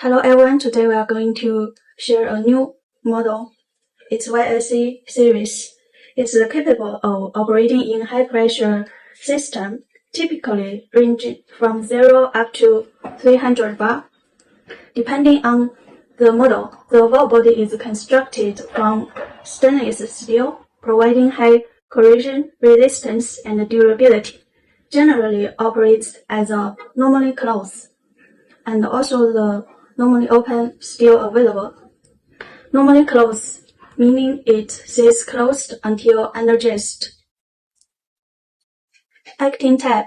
Hello everyone, today we are going to share a new model. It's YSC series. It's capable of operating in high pressure system, typically ranging from 0 up to 300 bar. Depending on the model, the valve body is constructed from stainless steel, providing high corrosion resistance and durability. Generally operates as a normally closed, and also the normally open still available. Normally closed, meaning it stays closed until energized. Acting type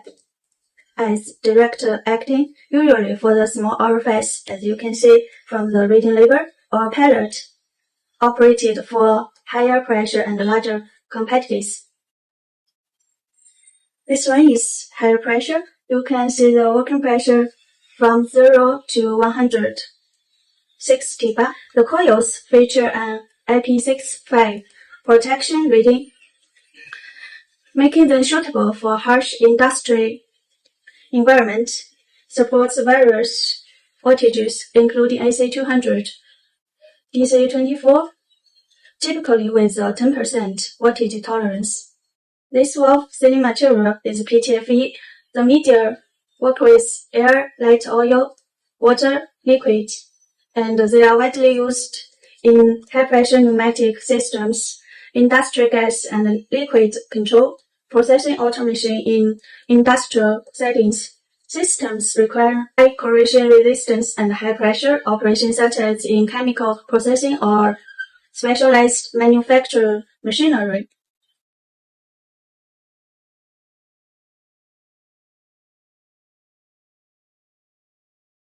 as direct acting, usually for the small orifice, as you can see from the reading label, or pellet, operated for higher pressure and larger capacities. This one is higher pressure. You can see the working pressure from 0 to 160 bar. The coils feature an IP65 protection rating, making them suitable for harsh industry environment. Supports various voltages, including AC200, DC24, typically with a 10% voltage tolerance. This valve sealing material is PTFE. The media work with air, light oil, water, liquid, and they are widely used in high-pressure pneumatic systems, industrial gas and liquid control, processing automation in industrial settings. Systems require high corrosion resistance and high-pressure operations, such as in chemical processing or specialized manufacturing machinery.